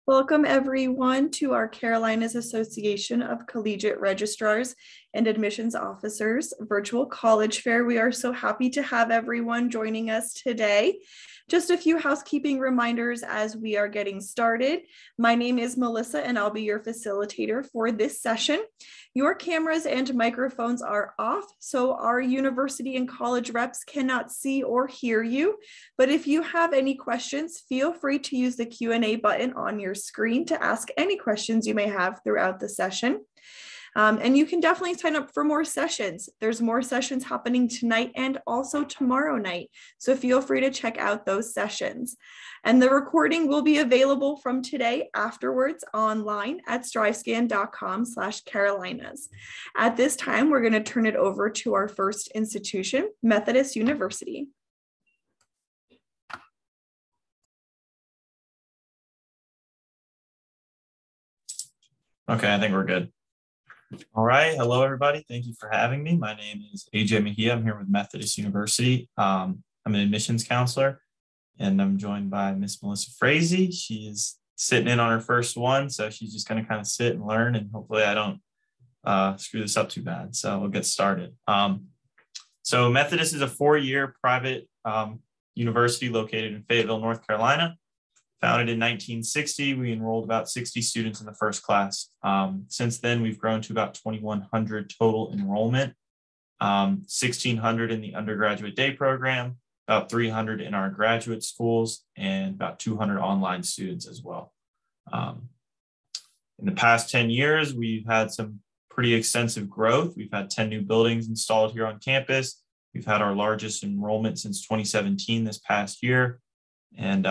Welcome everyone to our Carolinas Association of Collegiate Registrars and Admissions Officers virtual college fair. We are so happy to have everyone joining us today. Just a few housekeeping reminders as we are getting started. My name is Melissa and I'll be your facilitator for this session. Your cameras and microphones are off, so our university and college reps cannot see or hear you. But if you have any questions, feel free to use the Q&A button on your screen to ask any questions you may have throughout the session. And you can definitely sign up for more sessions. There's more sessions happening tonight and also tomorrow night. So feel free to check out those sessions. And the recording will be available from today afterwards online at strivescan.com/Carolinas. At this time, we're going to turn it over to our first institution, Methodist University. Okay, I think we're good. All right. Hello, everybody. Thank you for having me. My name is AJ Mejia. I'm here with Methodist University. I'm an admissions counselor, and I'm joined by Miss Melissa Frazee. She is sitting in on her first one, so she's just going to kind of sit and learn, and hopefully I don't screw this up too bad. So we'll get started. So Methodist is a 4-year private university located in Fayetteville, North Carolina. Founded in 1960, we enrolled about 60 students in the first class. Since then, we've grown to about 2,100 total enrollment, 1,600 in the undergraduate day program, about 300 in our graduate schools, and about 200 online students as well. In the past 10 years, we've had some pretty extensive growth. We've had 10 new buildings installed here on campus. We've had our largest enrollment since 2017 this past year. And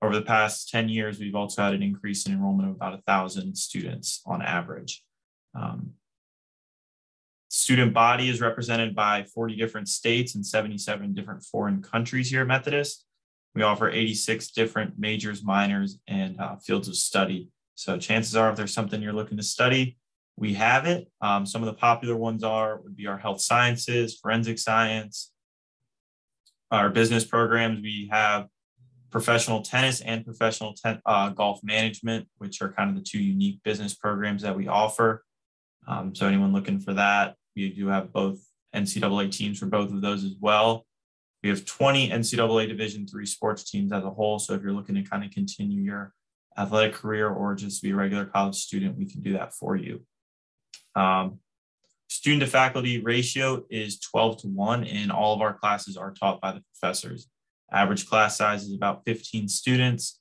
over the past 10 years, we've also had an increase in enrollment of about 1,000 students on average. Student body is represented by 40 different states and 77 different foreign countries here at Methodist. We offer 86 different majors, minors, and fields of study. So chances are, if there's something you're looking to study, we have it. Some of the popular ones would be our health sciences, forensic science, our business programs. We have professional tennis and professional golf management, which are kind of the two unique business programs that we offer. So anyone looking for that, we do have both NCAA teams for both of those as well. We have 20 NCAA Division III sports teams as a whole. So if you're looking to kind of continue your athletic career or just be a regular college student, we can do that for you. Student to faculty ratio is 12-1, and all of our classes are taught by the professors. Average class size is about 15 students,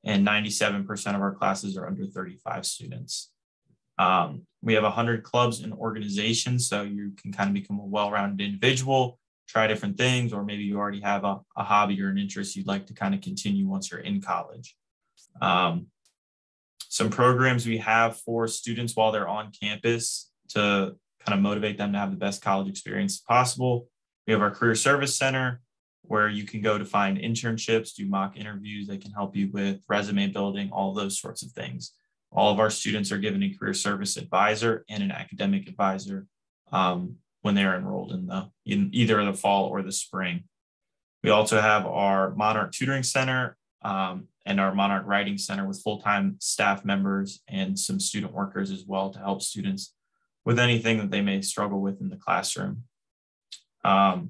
and 97% of our classes are under 35 students. We have 100 clubs and organizations, so you can kind of become a well-rounded individual, try different things, or maybe you already have a hobby or an interest you'd like to kind of continue once you're in college. Some programs we have for students while they're on campus to kind of motivate them to have the best college experience possible. We have our Career Service Center, where you can go to find internships, do mock interviews. They can help you with resume building, all those sorts of things. All of our students are given a career service advisor and an academic advisor when they're enrolled in either the fall or the spring. We also have our Monarch Tutoring Center and our Monarch Writing Center with full-time staff members and some student workers as well to help students with anything that they may struggle with in the classroom. I'll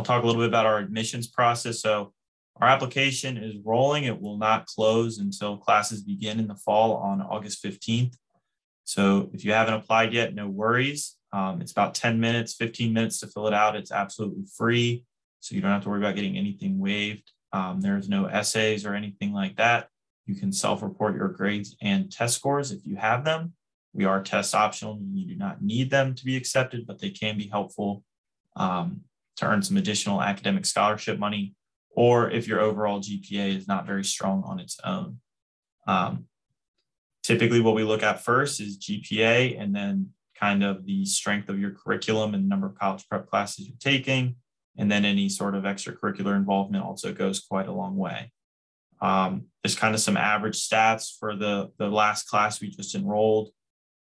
talk a little bit about our admissions process. So our application is rolling. It will not close until classes begin in the fall on August 15th. So if you haven't applied yet, no worries. It's about 10 minutes, 15 minutes to fill it out. It's absolutely free, so you don't have to worry about getting anything waived. There's no essays or anything like that. You can self-report your grades and test scores if you have them. We are test optional, and you do not need them to be accepted, but they can be helpful to earn some additional academic scholarship money, or if your overall GPA is not very strong on its own. Typically what we look at first is GPA, and then kind of the strength of your curriculum and the number of college prep classes you're taking. And then any sort of extracurricular involvement also goes quite a long way. There's kind of some average stats for the last class we just enrolled.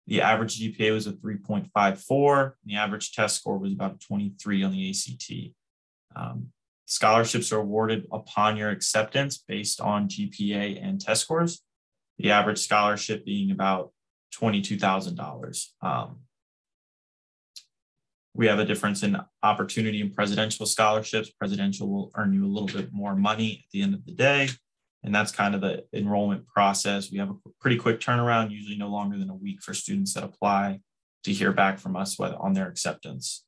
The average GPA was a 3.54. And the average test score was about a 23 on the ACT. Scholarships are awarded upon your acceptance based on GPA and test scores. the average scholarship being about $22,000. We have a difference in opportunity and presidential scholarships. Presidential will earn you a little bit more money at the end of the day. And that's kind of the enrollment process. We have a pretty quick turnaround, usually no longer than a week for students that apply to hear back from us on their acceptance.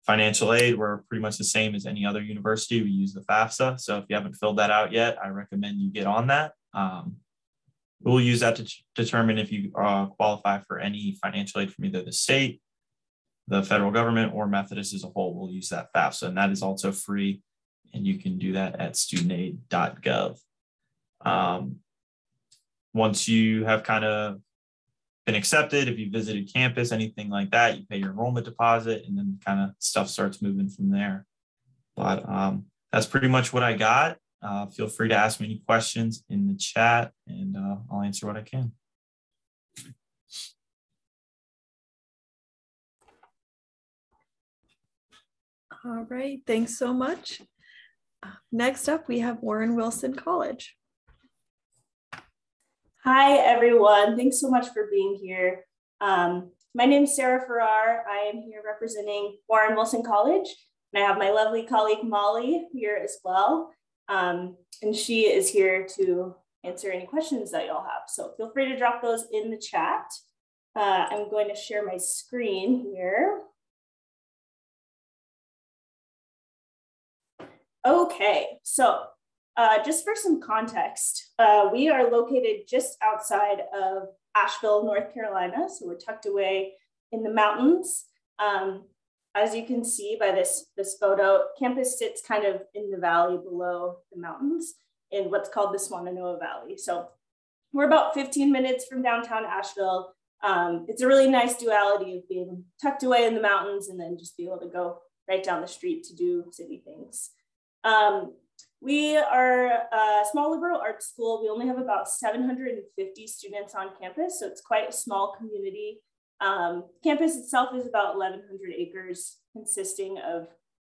Financial aid, we're pretty much the same as any other university. We use the FAFSA. So if you haven't filled that out yet, I recommend you get on that. We'll use that to determine if you qualify for any financial aid from either the state, the federal government, or Methodist as a whole. We'll use that FAFSA, and that is also free, and you can do that at studentaid.gov. Once you have kind of been accepted, if you visited campus, anything like that, you pay your enrollment deposit, and then kind of stuff starts moving from there. But that's pretty much what I got. Feel free to ask me any questions in the chat, and I'll answer what I can. All right, thanks so much. Next up, we have Warren Wilson College. Hi, everyone. Thanks so much for being here. My name is Sarah Farrar. I am here representing Warren Wilson College, and I have my lovely colleague, Molly, here as well. And she is here to answer any questions that y'all have. So feel free to drop those in the chat. I'm going to share my screen here. Okay, so just for some context, we are located just outside of Asheville, North Carolina. So we're tucked away in the mountains. As you can see by this photo, campus sits kind of in the valley below the mountains in what's called the Swannanoa Valley. So we're about 15 minutes from downtown Asheville. It's a really nice duality of being tucked away in the mountains and then just be able to go right down the street to do city things. We are a small liberal arts school. We only have about 750 students on campus, so it's quite a small community. Campus itself is about 1,100 acres, consisting of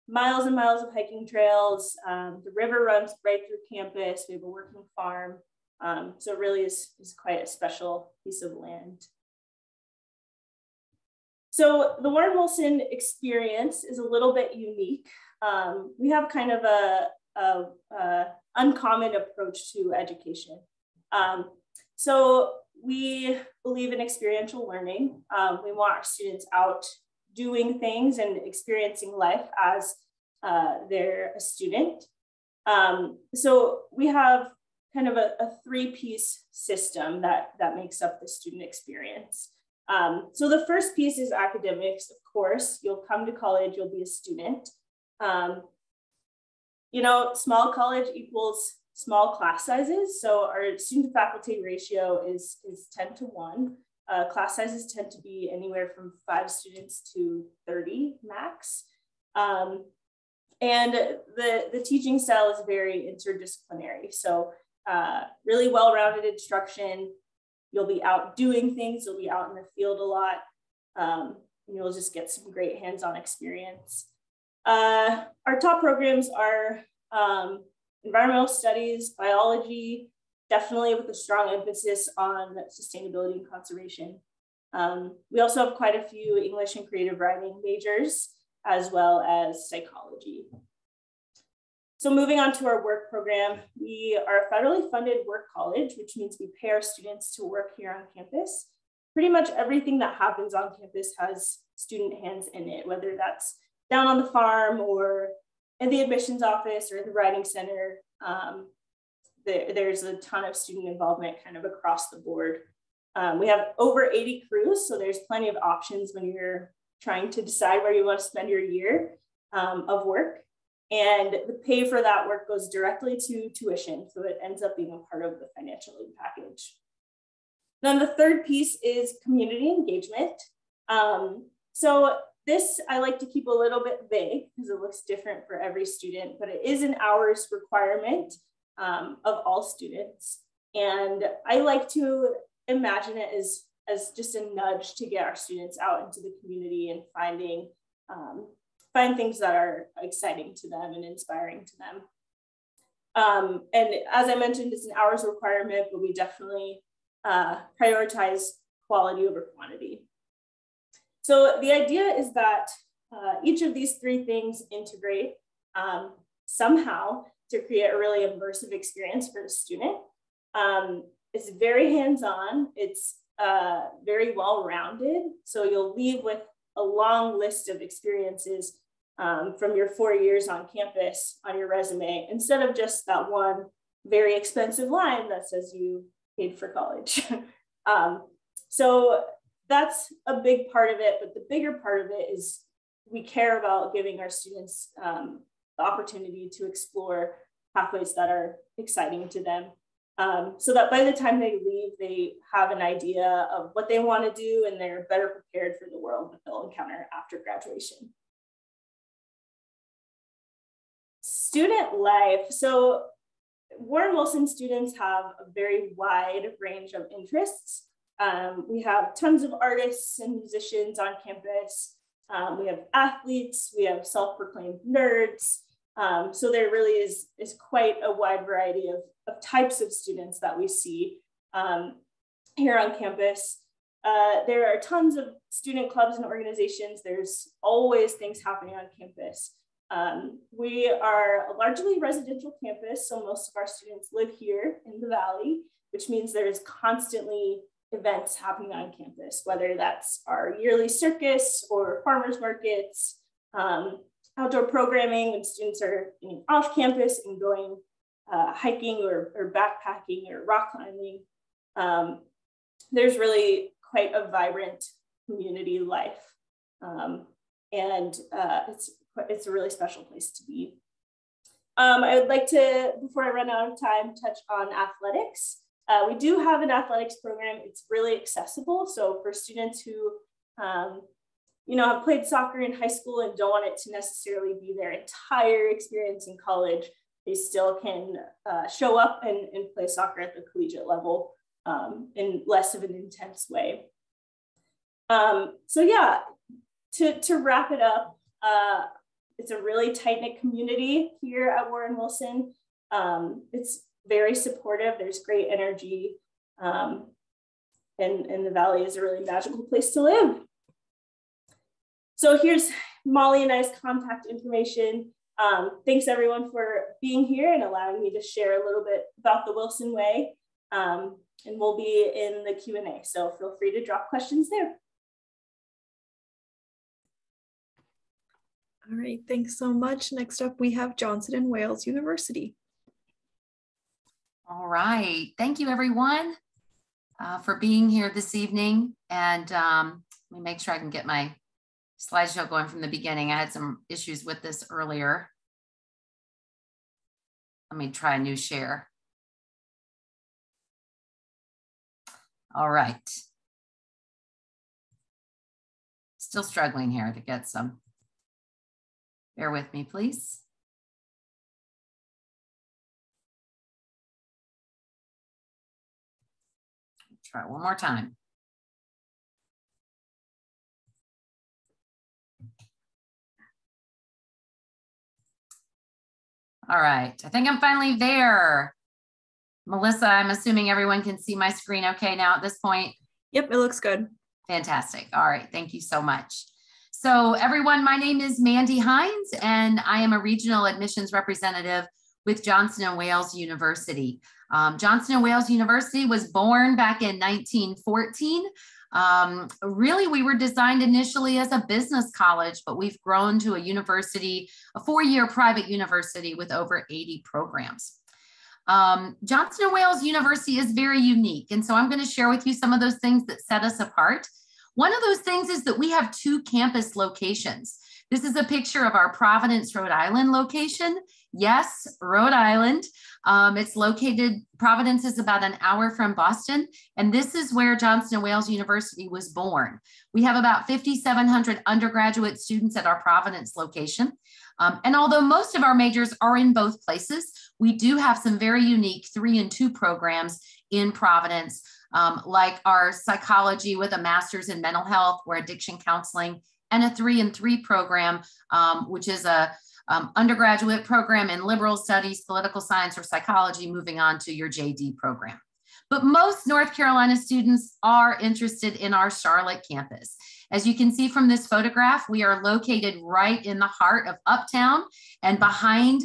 miles and miles of hiking trails. The river runs right through campus. We have a working farm. So it really is quite a special piece of land. So the Warren Wilson experience is a little bit unique. We have kind of a uncommon approach to education. So we believe in experiential learning. We want our students out doing things and experiencing life as they're a student. So we have kind of a three-piece system that makes up the student experience. So the first piece is academics, of course. You'll come to college, you'll be a student. You know, small college equals small class sizes. So our student to faculty ratio is 10 to 1. Class sizes tend to be anywhere from 5 students to 30 max. And the teaching style is very interdisciplinary. So really well-rounded instruction. You'll be out doing things. You'll be out in the field a lot. And you'll just get some great hands-on experience. Our top programs are environmental studies, biology, definitely with a strong emphasis on sustainability and conservation. We also have quite a few English and creative writing majors, as well as psychology. So moving on to our work program, we are a federally funded work college, which means we pay our students to work here on campus. Pretty much everything that happens on campus has student hands in it, whether that's down on the farm or in the admissions office or the writing center. There's a ton of student involvement kind of across the board. We have over 80 crews, so there's plenty of options when you're trying to decide where you want to spend your year of work. And the pay for that work goes directly to tuition, so it ends up being a part of the financial aid package. Then the third piece is community engagement. So this I like to keep a little bit vague because it looks different for every student, but it is an hours requirement of all students. And I like to imagine it as just a nudge to get our students out into the community and find things that are exciting to them and inspiring to them. And as I mentioned, it's an hours requirement, but we definitely prioritize quality over quantity. So the idea is that each of these three things integrate somehow to create a really immersive experience for the student. It's very hands-on, it's very well-rounded. So you'll leave with a long list of experiences from your 4 years on campus on your resume, instead of just that one very expensive line that says you paid for college. So that's a big part of it, but the bigger part of it is we care about giving our students the opportunity to explore pathways that are exciting to them, so that by the time they leave, they have an idea of what they want to do and they're better prepared for the world that they'll encounter after graduation. Student life. So Warren Wilson students have a very wide range of interests. We have tons of artists and musicians on campus. We have athletes, we have self-proclaimed nerds. So there really is quite a wide variety of types of students that we see here on campus. There are tons of student clubs and organizations. There's always things happening on campus. We are a largely residential campus, so most of our students live here in the Valley, which means there's constantly events happening on campus, whether that's our yearly circus or farmers markets, outdoor programming when students are off campus and going hiking or backpacking or rock climbing. There's really quite a vibrant community life. And it's a really special place to be. I would like to, before I run out of time, touch on athletics. We do have an athletics program. It's really accessible. So for students who have played soccer in high school and don't want it to necessarily be their entire experience in college, they still can show up and play soccer at the collegiate level in less of an intense way. So yeah, to wrap it up, it's a really tight-knit community here at Warren Wilson. It's very supportive. There's great energy, and the Valley is a really magical place to live. So here's Molly and I's contact information. Thanks everyone for being here and allowing me to share a little bit about the Wilson Way. And we'll be in the Q&A, so feel free to drop questions there. All right, thanks so much. Next up, we have Johnson & Wales University. All right, thank you everyone for being here this evening. And let me make sure I can get my slideshow going from the beginning. I had some issues with this earlier. Let me try a new share. All right. Still struggling here to get some. Bear with me, please. Try it one more time. All right, I think I'm finally there. Melissa, I'm assuming everyone can see my screen okay now at this point? Yep, it looks good. Fantastic. All right, thank you so much. So everyone, my name is Mandy Hines, and I am a regional admissions representative with Johnson & Wales University. Johnson & Wales University was born back in 1914. Really, we were designed initially as a business college, but we've grown to a university, a 4-year private university with over 80 programs. Johnson & Wales University is very unique, and so I'm going to share with you some of those things that set us apart. One of those things is that we have 2 campus locations. This is a picture of our Providence, Rhode Island location. Yes, Rhode Island. It's located, Providence is about an hour from Boston, and this is where Johnson & Wales University was born. We have about 5,700 undergraduate students at our Providence location. And although most of our majors are in both places, we do have some very unique 3 and 2 programs in Providence, like our psychology with a master's in mental health or addiction counseling, and a 3 and 3 program, which is a undergraduate program in liberal studies, political science, or psychology, moving on to your JD program. But most North Carolina students are interested in our Charlotte campus. As you can see from this photograph, we are located right in the heart of Uptown, and behind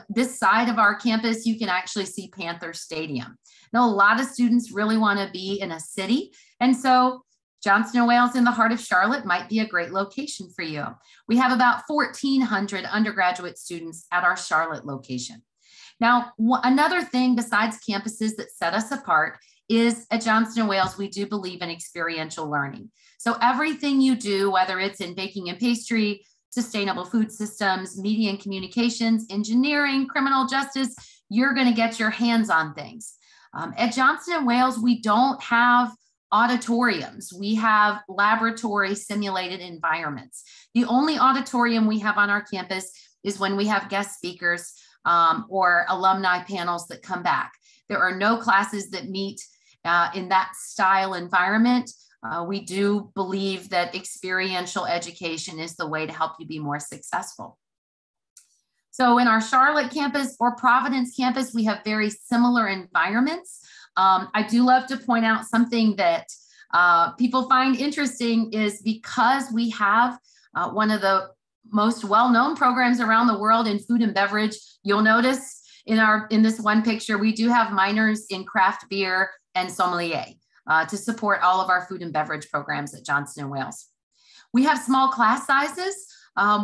this side of our campus, you can actually see Panther Stadium. Now, a lot of students really want to be in a city, and so Johnson & Wales in the heart of Charlotte might be a great location for you. We have about 1,400 undergraduate students at our Charlotte location. Now, another thing besides campuses that set us apart is at Johnson & Wales, we do believe in experiential learning. So everything you do, whether it's in baking and pastry, sustainable food systems, media and communications, engineering, criminal justice, you're going to get your hands on things. At Johnson & Wales, we don't have auditoriums. We have laboratory simulated environments. The only auditorium we have on our campus is when we have guest speakers or alumni panels that come back. There are no classes that meet in that style environment. We do believe that experiential education is the way to help you be more successful. So in our Charlotte campus or Providence campus, we have very similar environments. I do love to point out something that people find interesting is because we have one of the most well-known programs around the world in food and beverage. You'll notice in this one picture, we do have minors in craft beer and sommelier to support all of our food and beverage programs at Johnson & Wales. We have small class sizes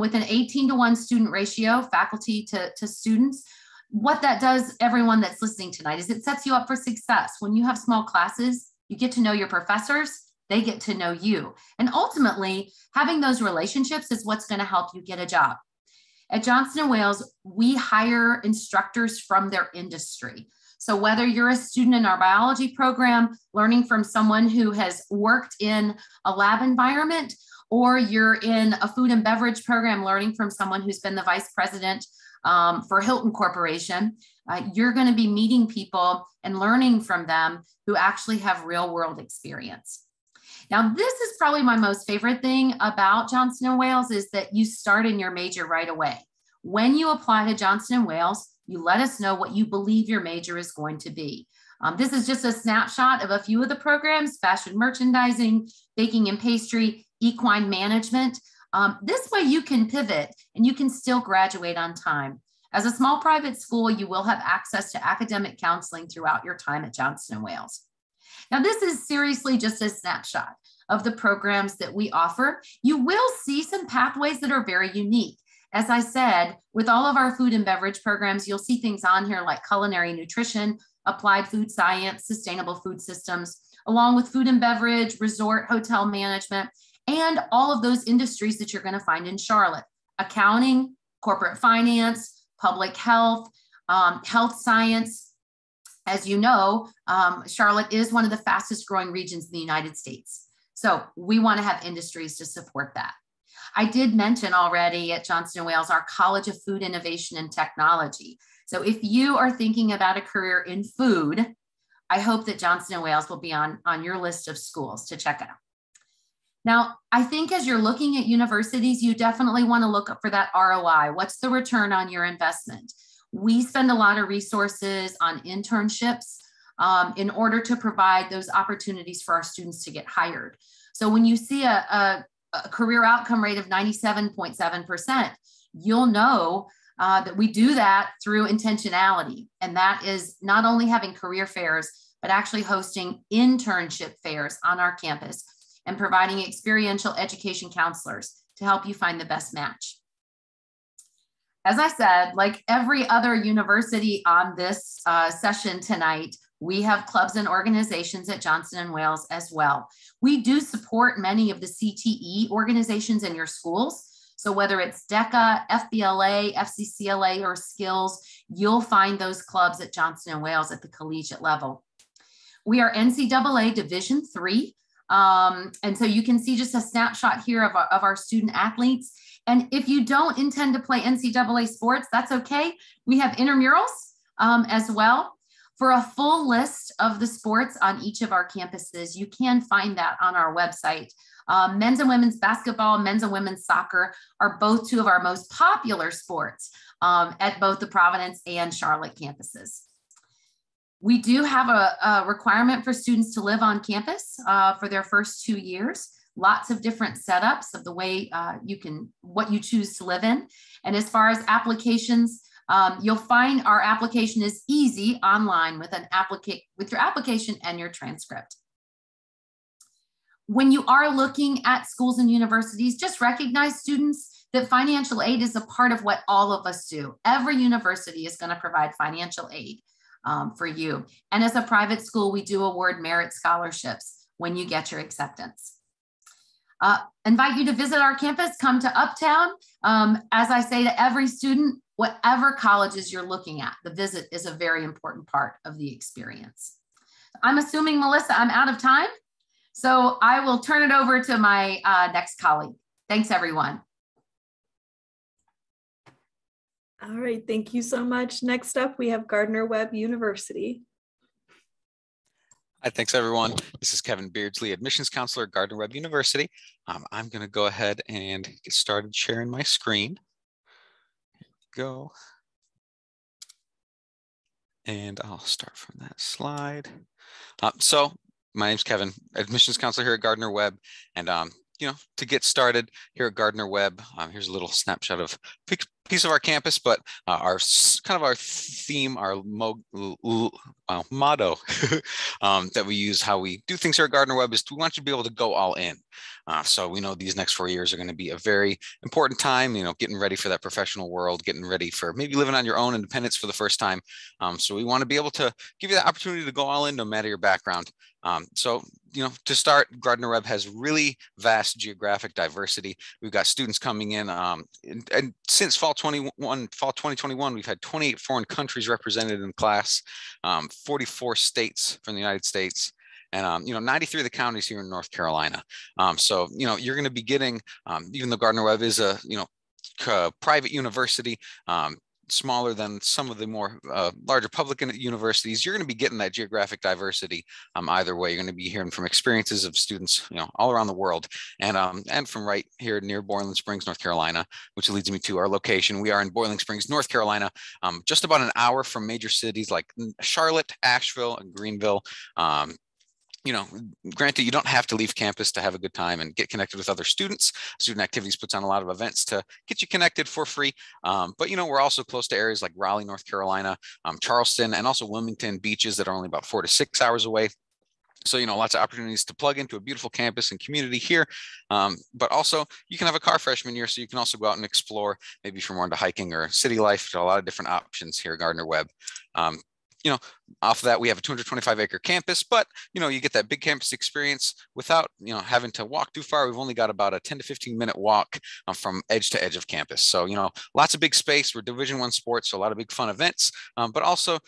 with an 18-to-1 student ratio, faculty to students. What that does, everyone that's listening tonight, is it sets you up for success. When you have small classes, you get to know your professors, they get to know you. And ultimately, having those relationships is what's going to help you get a job. At Johnson & Wales, we hire instructors from their industry. So whether you're a student in our biology program, learning from someone who has worked in a lab environment, or you're in a food and beverage program, learning from someone who's been the vice president for Hilton Corporation, you're going to be meeting people and learning from them who actually have real world experience. Now, this is probably my most favorite thing about Johnson & Wales is that you start in your major right away. When you apply to Johnson & Wales, you let us know what you believe your major is going to be. This is just a snapshot of a few of the programs: fashion merchandising, baking and pastry, equine management. This way you can pivot and you can still graduate on time. As a small private school, you will have access to academic counseling throughout your time at Johnson & Wales. Now, this is seriously just a snapshot of the programs that we offer. You will see some pathways that are very unique. As I said, with all of our food and beverage programs, you'll see things on here like culinary nutrition, applied food science, sustainable food systems, along with food and beverage, resort, hotel management, and all of those industries that you're going to find in Charlotte: accounting, corporate finance, public health, health science. As you know, Charlotte is one of the fastest growing regions in the United States. So we want to have industries to support that. I did mention already at Johnson & Wales, our College of Food Innovation and Technology. So if you are thinking about a career in food, I hope that Johnson & Wales will be on your list of schools to check out. Now, I think as you're looking at universities, you definitely want to look up for that ROI. What's the return on your investment? We spend a lot of resources on internships in order to provide those opportunities for our students to get hired. So when you see a career outcome rate of 97.7%, you'll know that we do that through intentionality. And that is not only having career fairs, but actually hosting internship fairs on our campus and providing experiential education counselors to help you find the best match. As I said, like every other university on this session tonight, we have clubs and organizations at Johnson & Wales as well. We do support many of the CTE organizations in your schools. So whether it's DECA, FBLA, FCCLA, or Skills, you'll find those clubs at Johnson & Wales at the collegiate level. We are NCAA Division III. And so you can see just a snapshot here of our student athletes. And if you don't intend to play NCAA sports, that's okay. We have intramurals as well. For a full list of the sports on each of our campuses, you can find that on our website. Men's and women's basketball, men's and women's soccer are both two of our most popular sports at both the Providence and Charlotte campuses. We do have a requirement for students to live on campus for their first 2 years. Lots of different setups of the way what you choose to live in. And as far as applications, you'll find our application is easy online with your application and your transcript. When you are looking at schools and universities, just recognize, students, that financial aid is a part of what all of us do. Every university is going to provide financial aid for you. And as a private school, we do award merit scholarships when you get your acceptance. Invite you to visit our campus, come to Uptown. As I say to every student, whatever colleges you're looking at, the visit is a very important part of the experience. I'm assuming, Melissa, I'm out of time. So I will turn it over to my next colleague. Thanks, everyone. All right, thank you so much. Next up, we have Gardner Webb University. Hi, thanks everyone. This is Kevin Beardsley, admissions counselor at Gardner Webb University. I'm going to go ahead and get started sharing my screen. Go. And I'll start from that slide. So my name's Kevin, admissions counselor here at Gardner Webb. And to get started here at Gardner Webb, here's a little snapshot of a piece of our campus, but our theme, our motto that we use, how we do things here at Gardner Webb, is we want you to be able to go all in. So we know these next 4 years are going to be a very important time, getting ready for that professional world, getting ready for maybe living on your own independence for the first time. So we want to be able to give you the opportunity to go all in no matter your background. To start, Gardner Webb has really vast geographic diversity. We've got students coming in, and since fall 2021, we've had 28 foreign countries represented in class, 44 states from the United States, and 93 of the counties here in North Carolina. So you're going to be getting, even though Gardner Webb is a private university, smaller than some of the more larger public universities, you're going to be getting that geographic diversity either way. You're going to be hearing from experiences of students, all around the world, and from right here near Boiling Springs, North Carolina, which leads me to our location. We are in Boiling Springs, North Carolina, just about an hour from major cities like Charlotte, Asheville, and Greenville. Granted, you don't have to leave campus to have a good time and get connected with other students. Student Activities puts on a lot of events to get you connected for free. But we're also close to areas like Raleigh, North Carolina, Charleston, and also Wilmington beaches that are only about 4 to 6 hours away. So, lots of opportunities to plug into a beautiful campus and community here. But also you can have a car freshman year, so you can also go out and explore, maybe if you're more into hiking or city life. There's a lot of different options here at Gardner Webb. Off of that, we have a 225-acre campus, but, you get that big campus experience without, having to walk too far. We've only got about a 10 to 15-minute walk from edge to edge of campus. So, lots of big space. We're Division I sports, so a lot of big fun events, but also,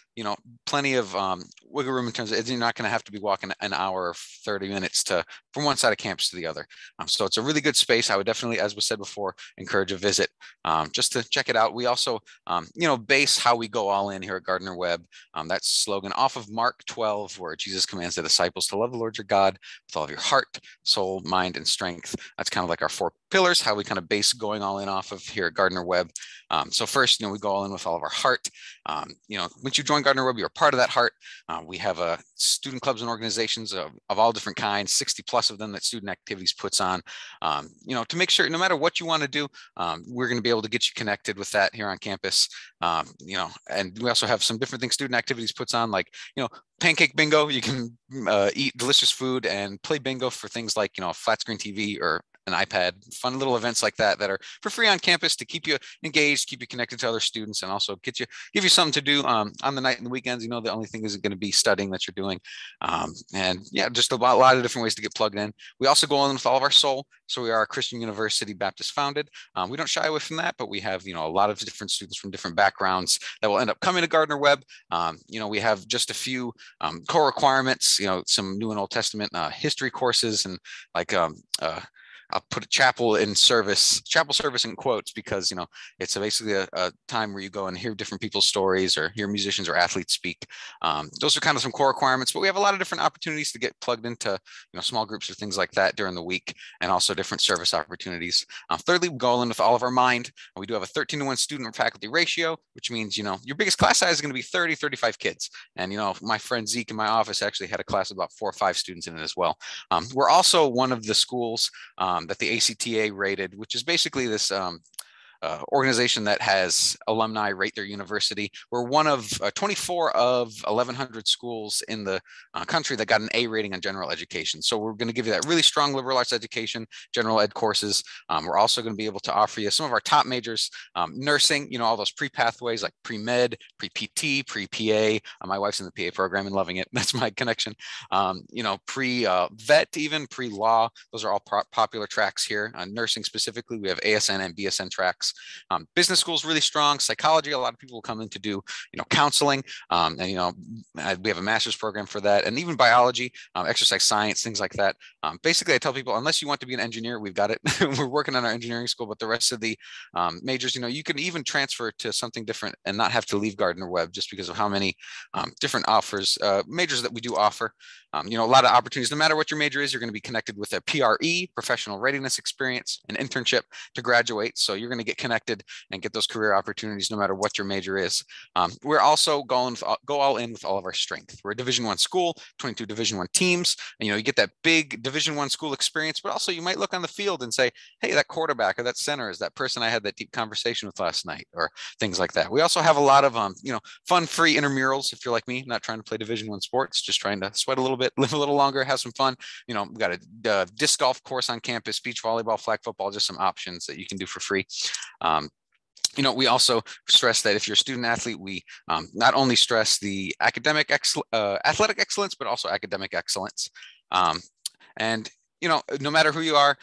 plenty of wiggle room in terms of you're not going to have to be walking an hour or 30 minutes from one side of campus to the other. So it's a really good space. I would definitely, as was said before, encourage a visit just to check it out. We also, base how we go all in here at Gardner Webb. That slogan off of Mark 12, where Jesus commands the disciples to love the Lord your God with all of your heart, soul, mind, and strength. That's kind of like our 4 pillars, how we kind of base going all in off of here at Gardner Webb. So first, we go all in with all of our heart. Once you join Gardner Webb, you're part of that heart. We have student clubs and organizations of all different kinds, 60 plus of them that Student Activities puts on, to make sure no matter what you want to do, we're going to be able to get you connected with that here on campus. And we also have some different things Student Activities puts on, like, pancake bingo. You can eat delicious food and play bingo for things like, a flat screen TV or an iPad, fun little events like that are for free on campus to keep you engaged, keep you connected to other students, and also give you something to do on the night and the weekends. The only thing isn't going to be studying that you're doing. And yeah, just a lot of different ways to get plugged in. We also go on with all of our soul. So we are a Christian University Baptist founded. We don't shy away from that, but we have, a lot of different students from different backgrounds that will end up coming to Gardner Webb. We have just a few core requirements, some New and Old Testament history courses, and like I'll put chapel service in quotes, because, you know, it's basically a time where you go and hear different people's stories or hear musicians or athletes speak. Those are kind of some core requirements, but we have a lot of different opportunities to get plugged into, you know, small groups or things like that during the week, and also different service opportunities. Thirdly, we go in with all of our mind. We do have a 13-to-1 student or faculty ratio, which means, you know, your biggest class size is going to be 30, 35 kids. And, you know, my friend Zeke in my office actually had a class of about 4 or 5 students in it as well. We're also one of the schools that the ACTA rated, which is basically this organization that has alumni rate their university. We're one of 24 of 1,100 schools in the country that got an A rating on general education. So we're going to give you that really strong liberal arts education, general ed courses. We're also going to be able to offer you some of our top majors, nursing, you know, all those pre-pathways like pre-med, pre-PT, pre-PA. My wife's in the PA program and loving it. That's my connection. You know, pre-vet, even pre-law. Those are all popular tracks here. Nursing specifically, we have ASN and BSN tracks. Business school is really strong. Psychology, a lot of people will come in to do, you know, counseling, and, you know, we have a master's program for that, and even biology, exercise science, things like that. Basically, I tell people, unless you want to be an engineer, we've got it. We're working on our engineering school, but the rest of the majors, you know, you can even transfer to something different and not have to leave Gardner Webb, just because of how many different majors that we do offer. You know, a lot of opportunities. No matter what your major is, you're going to be connected with a PRE, professional readiness experience, an internship to graduate. So you're going to get connected and get those career opportunities no matter what your major is. We're also go all in with all of our strength. We're a Division I school, 22 Division I teams, and, you know, you get that big Division I school experience, but also you might look on the field and say, hey, that quarterback or that center is that person I had that deep conversation with last night, or things like that. We also have a lot of you know, fun, free intramurals. If you're like me, not trying to play Division I sports, just trying to sweat a little bit, live a little longer, have some fun. You know, we got a disc golf course on campus, beach volleyball, flag football, just some options that you can do for free. You know, we also stress that if you're a student athlete, we not only stress the athletic excellence, but also academic excellence. And, you know, no matter who you are,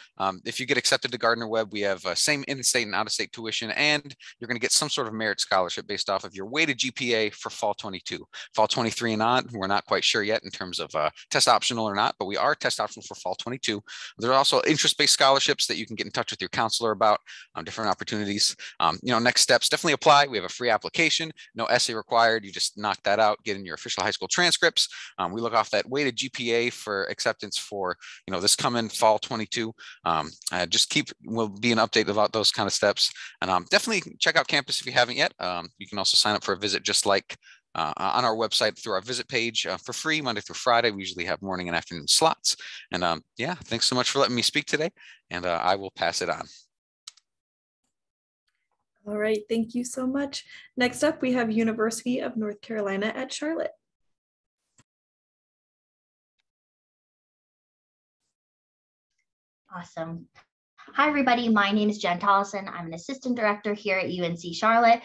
if you get accepted to Gardner Webb, we have same in-state and out-of-state tuition, and you're going to get some sort of merit scholarship based off of your weighted GPA for fall 22. Fall 23 and on, we're not quite sure yet in terms of test optional or not, but we are test optional for fall 22. There are also interest-based scholarships that you can get in touch with your counselor about, different opportunities. You know, next steps, definitely apply. We have a free application, no essay required. You just knock that out, get in your official high school transcripts. We look off that weighted GPA for acceptance for, you know, this coming fall 22. Will be an update about those kind of steps, and definitely check out campus if you haven't yet. You can also sign up for a visit just like on our website through our visit page for free Monday through Friday. We usually have morning and afternoon slots. And yeah, thanks so much for letting me speak today, and I will pass it on. All right, thank you so much. Next up, we have University of North Carolina at Charlotte. Awesome. Hi, everybody. My name is Jen Tollison. I'm an assistant director here at UNC Charlotte.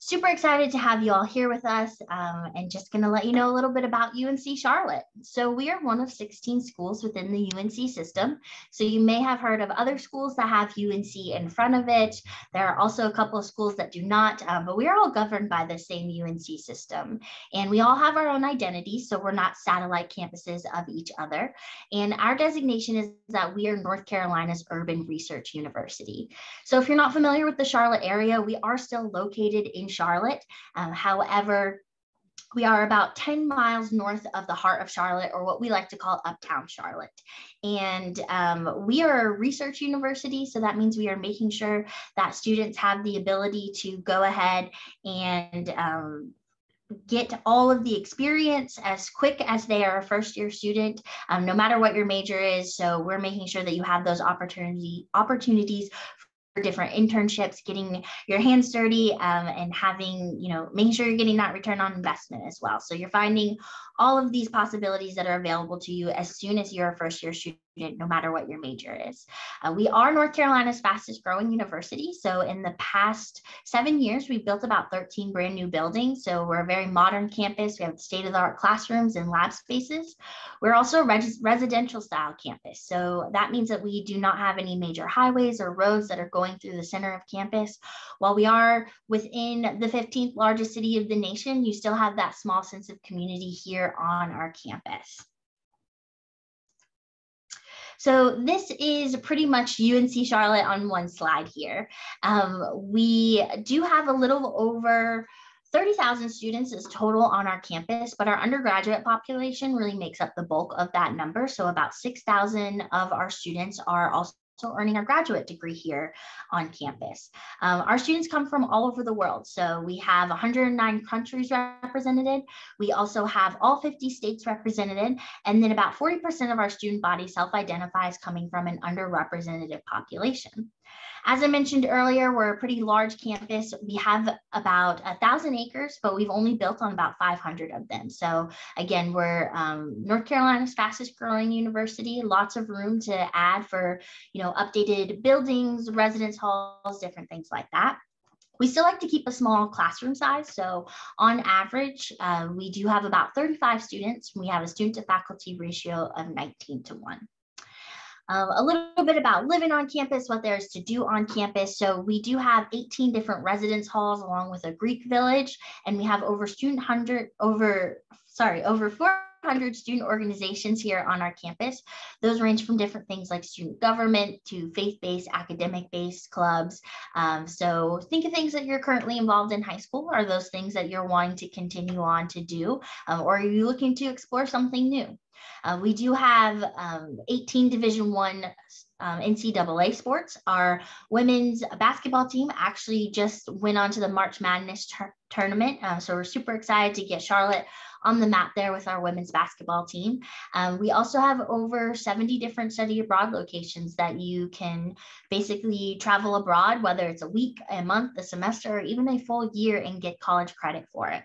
Super excited to have you all here with us, and just going to let you know a little bit about UNC Charlotte. So we are one of 16 schools within the UNC system. So you may have heard of other schools that have UNC in front of it. There are also a couple of schools that do not, but we are all governed by the same UNC system. And we all have our own identity, so we're not satellite campuses of each other. And our designation is that we are North Carolina's Urban Research University. So if you're not familiar with the Charlotte area, we are still located in Charlotte. However, we are about 10 miles north of the heart of Charlotte, or what we like to call Uptown Charlotte. And we are a research university, so that means we are making sure that students have the ability to go ahead and get all of the experience as quick as they are a first-year student, no matter what your major is. So we're making sure that you have those opportunities for different internships, getting your hands dirty, and having, you know, making sure you're getting that return on investment as well. So you're finding all of these possibilities that are available to you as soon as you're a first-year student, no matter what your major is. We are North Carolina's fastest growing university. So in the past 7 years, we've built about 13 brand new buildings. So we're a very modern campus. We have state-of-the-art classrooms and lab spaces. We're also a residential style campus. So that means that we do not have any major highways or roads that are going through the center of campus. While we are within the 15th largest city of the nation, you still have that small sense of community here on our campus. So this is pretty much UNC Charlotte on one slide here. We do have a little over 30,000 students is total on our campus, but our undergraduate population really makes up the bulk of that number. So about 6,000 of our students are also earning a graduate degree here on campus. Our students come from all over the world. So we have 109 countries represented. We also have all 50 states represented. And then about 40% of our student body self-identifies coming from an underrepresented population. As I mentioned earlier, we're a pretty large campus. We have about 1,000 acres, but we've only built on about 500 of them. So again, we're North Carolina's fastest growing university, lots of room to add for, updated buildings, residence halls, different things like that. We still like to keep a small classroom size. So on average, we do have about 35 students. We have a student to faculty ratio of 19:1. A little bit about living on campus, what there's to do on campus. So we do have 18 different residence halls along with a Greek village, and we have over 400 student organizations here on our campus. Those range from different things like student government to faith-based, academic-based clubs. So think of things that you're currently involved in high school. Are those things that you're wanting to continue on to do? Or are you looking to explore something new? We do have 18 Division I NCAA sports. Our women's basketball team actually just went on to the March Madness tournament. So we're super excited to get Charlotte on the map there with our women's basketball team. We also have over 70 different study abroad locations that you can basically travel abroad, whether it's a week, a month, a semester, or even a full year and get college credit for it.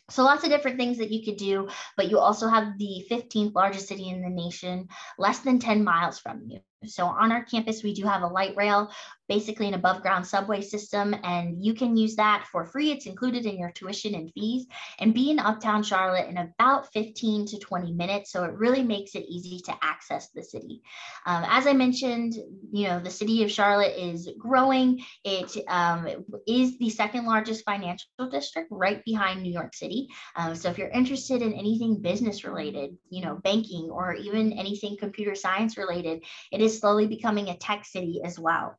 So lots of different things that you could do, but you also have the 15th largest city in the nation, less than 10 miles from you. So on our campus, we do have a light rail, basically an above ground subway system, and you can use that for free. It's included in your tuition and fees, and be in Uptown Charlotte in about 15 to 20 minutes. So it really makes it easy to access the city. As I mentioned, the city of Charlotte is growing. It is the second largest financial district right behind New York City. So if you're interested in anything business related, banking, or even anything computer science related, it is slowly becoming a tech city as well.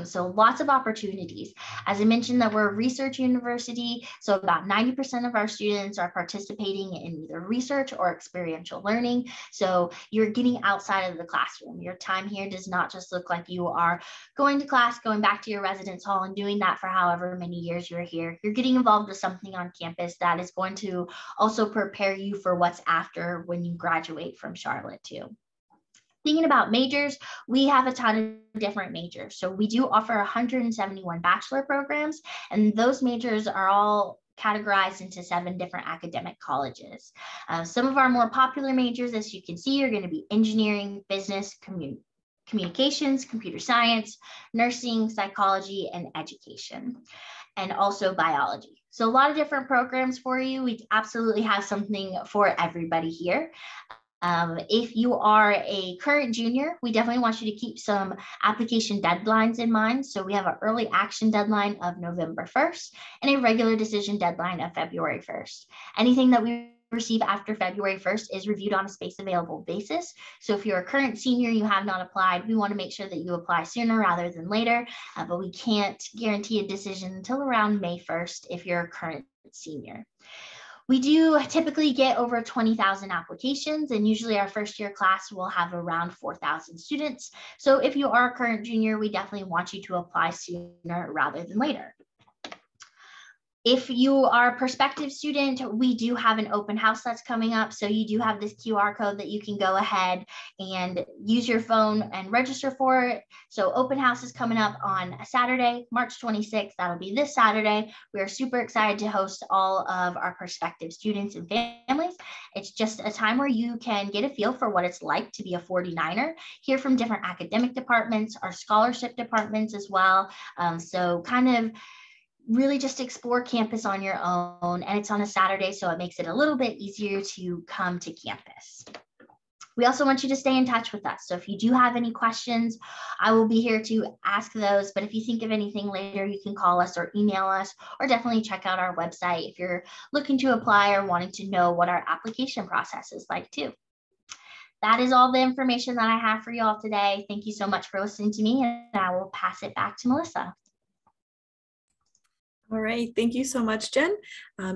So lots of opportunities. As I mentioned, that we're a research university, so about 90% of our students are participating in either research or experiential learning. So you're getting outside of the classroom. Your time here does not just look like you are going to class, going back to your residence hall and doing that for however many years you're here. You're getting involved with something on campus that is going to also prepare you for what's after when you graduate from Charlotte too. Thinking about majors, we have a ton of different majors. So we do offer 171 bachelor programs, and those majors are all categorized into 7 different academic colleges. Some of our more popular majors, as you can see, are going to be engineering, business, communications, computer science, nursing, psychology, and education, and also biology. So a lot of different programs for you. We absolutely have something for everybody here. If you are a current junior, we definitely want you to keep some application deadlines in mind. So we have an early action deadline of November 1st and a regular decision deadline of February 1st. Anything that we receive after February 1st is reviewed on a space available basis. So if you're a current senior, you have not applied, we want to make sure that you apply sooner rather than later, but we can't guarantee a decision until around May 1st if you're a current senior. We do typically get over 20,000 applications, and usually our first year class will have around 4,000 students. So if you are a current junior, we definitely want you to apply sooner rather than later. If you are a prospective student, we do have an open house that's coming up. So you do have this QR code that you can go ahead and use your phone and register for it. So open house is coming up on Saturday, March 26th. That'll be this Saturday. We are super excited to host all of our prospective students and families. It's just a time where you can get a feel for what it's like to be a 49er, hear from different academic departments, our scholarship departments as well. So kind of really just explore campus on your own, and it's on a Saturday, so it makes it a little bit easier to come to campus. We also want you to stay in touch with us. So if you do have any questions, I will be here to ask those, but if you think of anything later, you can call us or email us, or definitely check out our website if you're looking to apply or wanting to know what our application process is like too. that is all the information that I have for you all today. Thank you so much for listening to me, and I will pass it back to Melissa. All right, thank you so much, Jen.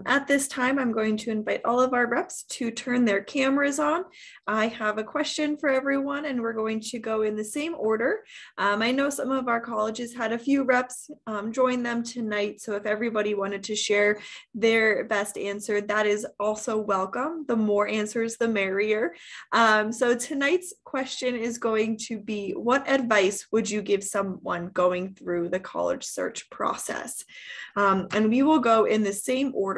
At this time, I'm going to invite all of our reps to turn their cameras on. I have a question for everyone, and we're going to go in the same order. I know some of our colleges had a few reps join them tonight, so if everybody wanted to share their best answer, that is also welcome. The more answers, the merrier. So tonight's question is going to be, what advice would you give someone going through the college search process? And we will go in the same order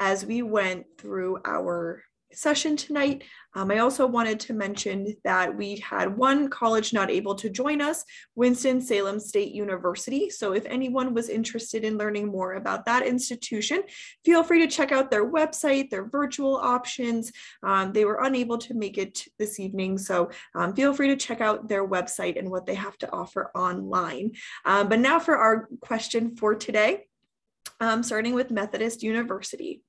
as we went through our session tonight. I also wanted to mention that we had one college not able to join us, Winston Salem State University. So if anyone was interested in learning more about that institution, feel free to check out their website, their virtual options. They were unable to make it this evening, so feel free to check out their website and what they have to offer online. But now for our question for today. Starting with Methodist University.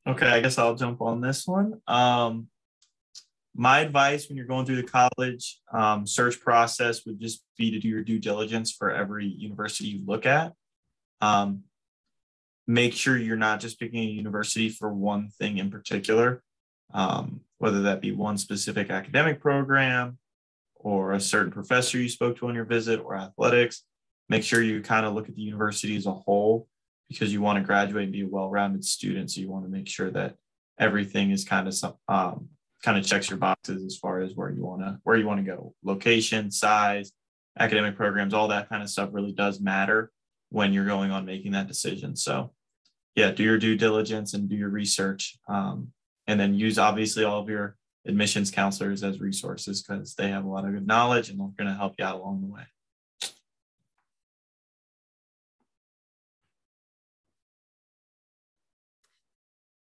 Okay, I guess I'll jump on this one. My advice when you're going through the college search process would just be to do your due diligence for every university you look at. Make sure you're not just picking a university for one thing in particular. Whether that be one specific academic program or a certain professor you spoke to on your visit or athletics. Make sure you kind of look at the university as a whole, because you want to graduate and be a well-rounded student. So you want to make sure that everything is kind of checks your boxes as far as where you want to go. Location, size, academic programs, all that kind of stuff really does matter when you're going on making that decision. So yeah, do your due diligence and do your research. And then use obviously all of your admissions counselors as resources, because they have a lot of good knowledge and they're going to help you out along the way.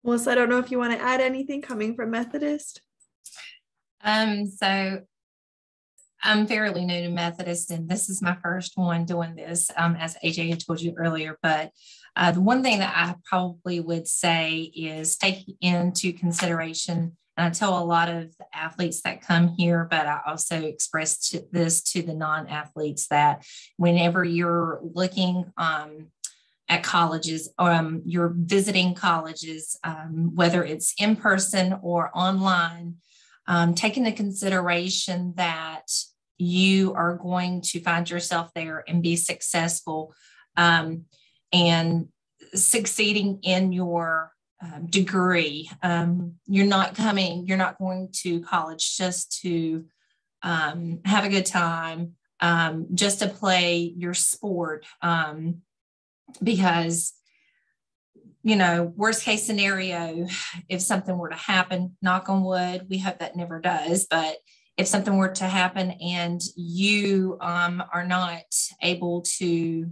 Melissa, I don't know if you want to add anything coming from Methodist. So I'm fairly new to Methodist, and this is my first one doing this, as AJ had told you earlier. But the one thing that I probably would say is take into consideration, and I tell a lot of the athletes that come here, but I also express this to the non-athletes, that whenever you're looking at colleges, you're visiting colleges, whether it's in person or online, take into consideration that you are going to find yourself there and be successful, and succeeding in your degree. You're not going to college just to have a good time, just to play your sport, because, you know, worst case scenario, if something were to happen, knock on wood, we hope that never does, but if something were to happen and you are not able to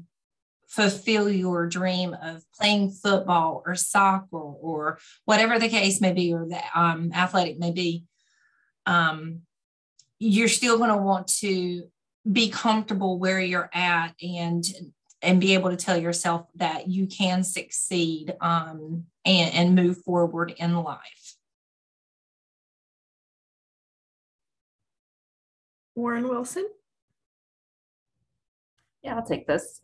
fulfill your dream of playing football or soccer or whatever the case may be, or the athletic may be, you're still going to want to be comfortable where you're at and be able to tell yourself that you can succeed and move forward in life. Warren Wilson. Yeah, I'll take this.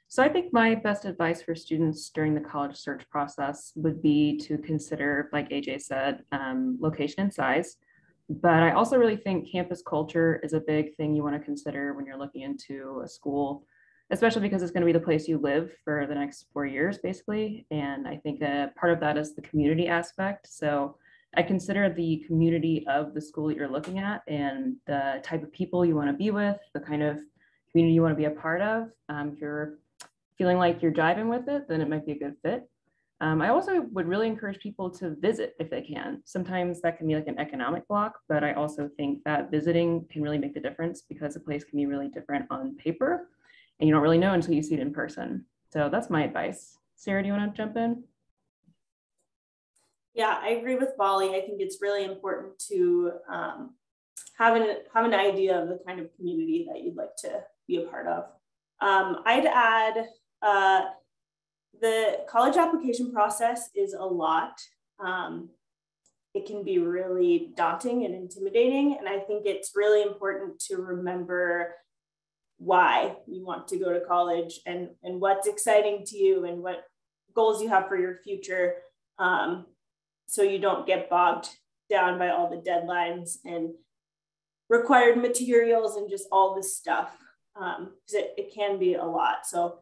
So I think my best advice for students during the college search process would be to consider, like AJ said, location and size. But I also really think campus culture is a big thing you want to consider when you're looking into a school, especially because it's going to be the place you live for the next 4 years, basically. And I think a part of that is the community aspect. So I consider the community of the school that you're looking at and the type of people you want to be with, the kind of community you want to be a part of. If you're feeling like you're jiving with it, then it might be a good fit. I also would really encourage people to visit if they can. Sometimes that can be like an economic block, but I also think that visiting can really make the difference, because a place can be really different on paper and you don't really know until you see it in person. So that's my advice. Sarah, do you want to jump in? Yeah, I agree with Molly. I think it's really important to have an idea of the kind of community that you'd like to be a part of. I'd add the college application process is a lot. It can be really daunting and intimidating. And I think it's really important to remember why you want to go to college and what's exciting to you and what goals you have for your future. So you don't get bogged down by all the deadlines and required materials and just all this stuff. Because it can be a lot. So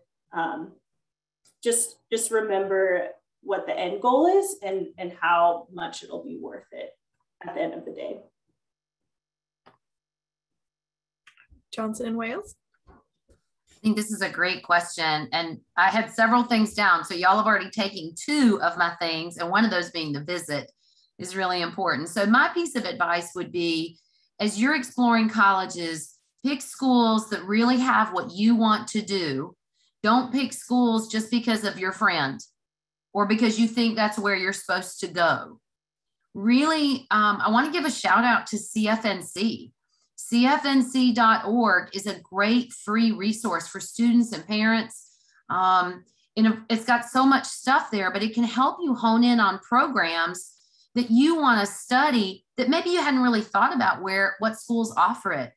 just remember what the end goal is and how much it'll be worth it at the end of the day. Johnson and Wales. I think this is a great question. And I had several things down. So y'all have already taken 2 of my things. And one of those being the visit is really important. So my piece of advice would be, as you're exploring colleges, pick schools that really have what you want to do. Don't pick schools just because of your friend or because you think that's where you're supposed to go. Really, I want to give a shout out to CFNC. CFNC.org is a great free resource for students and parents. It's got so much stuff there, but it can help you hone in on programs that you want to study that maybe you hadn't really thought about what schools offer it.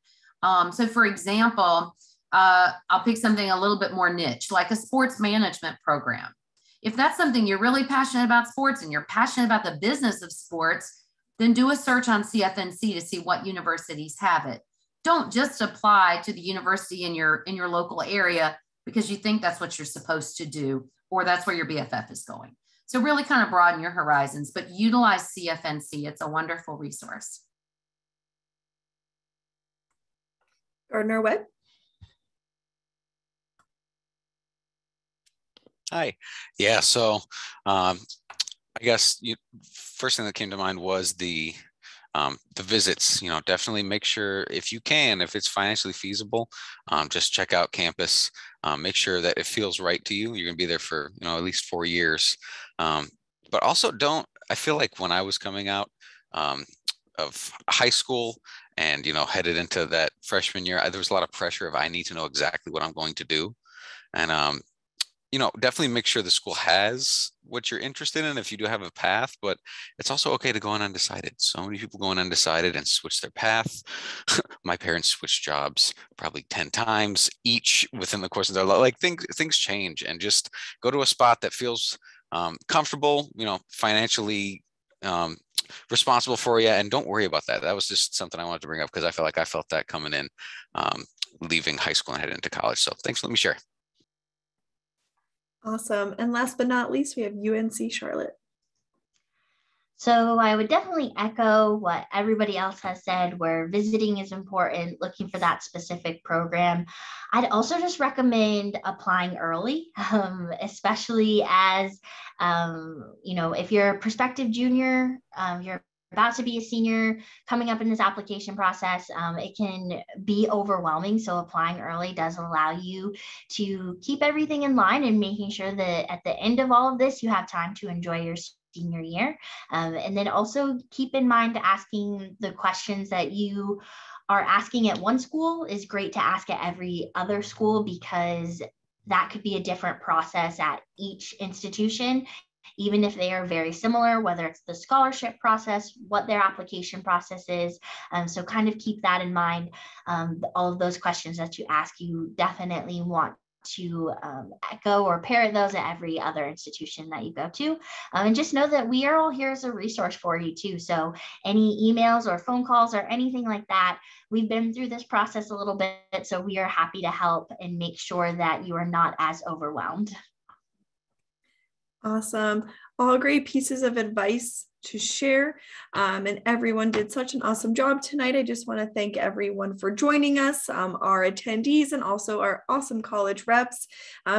So for example, I'll pick something a little bit more niche, like a sports management program. If that's something you're really passionate about sports and you're passionate about the business of sports, then do a search on CFNC to see what universities have it. Don't just apply to the university in your local area because you think that's what you're supposed to do or that's where your BFF is going. So really kind of broaden your horizons, but utilize CFNC. It's a wonderful resource. Gardner, Webb. Hi. Yeah. So I guess first thing that came to mind was the visits. Definitely make sure if you can, if it's financially feasible, just check out campus. Make sure that it feels right to you. You're going to be there for at least 4 years. But also I feel like when I was coming out of high school and headed into that freshman year, there was a lot of pressure of I need to know exactly what I'm going to do. And definitely make sure the school has what you're interested in if you do have a path, but it's also okay to go on undecided. So many people go on undecided and switch their path. My parents switched jobs probably 10 times each within the course of their life. Like things change, and just go to a spot that feels comfortable, financially responsible for you, and don't worry about that. That was just something I wanted to bring up because I felt like I felt that coming in, leaving high school and heading into college. So thanks for letting me share. Awesome. And last but not least, we have UNC Charlotte. So I would definitely echo what everybody else has said, where visiting is important, looking for that specific program. I'd also just recommend applying early, especially as, if you're a prospective junior, you're about to be a senior coming up in this application process, it can be overwhelming. So applying early does allow you to keep everything in line and making sure that at the end of all of this, you have time to enjoy your senior year. And then also keep in mind asking the questions that you are asking at one school is great to ask at every other school, because that could be a different process at each institution, even if they are very similar, whether it's the scholarship process, what their application process is. So kind of keep that in mind. All of those questions that you ask, you definitely want to echo or parrot those at every other institution that you go to. And just know that we are all here as a resource for you too. So any emails or phone calls or anything like that, we've been through this process a little bit, so we are happy to help and make sure that you are not as overwhelmed. Awesome. All great pieces of advice to share. And everyone did such an awesome job tonight. I just want to thank everyone for joining us, our attendees, and also our awesome college reps.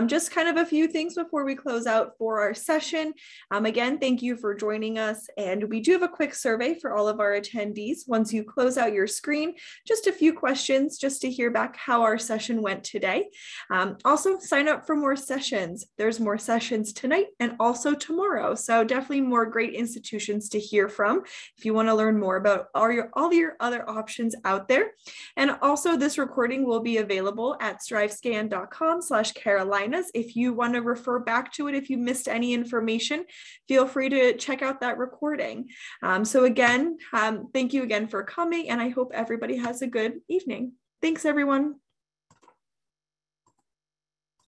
Just kind of a few things before we close out for our session. Again, thank you for joining us. And we do have a quick survey for all of our attendees. Once you close out your screen, just a few questions just to hear back how our session went today. Also, sign up for more sessions. There's more sessions tonight and also tomorrow. So definitely more great institutions options to hear from if you want to learn more about all your other options out there. And also this recording will be available at strivescan.com/Carolinas. If you want to refer back to it, if you missed any information, feel free to check out that recording. So again, thank you again for coming, and I hope everybody has a good evening. Thanks, everyone.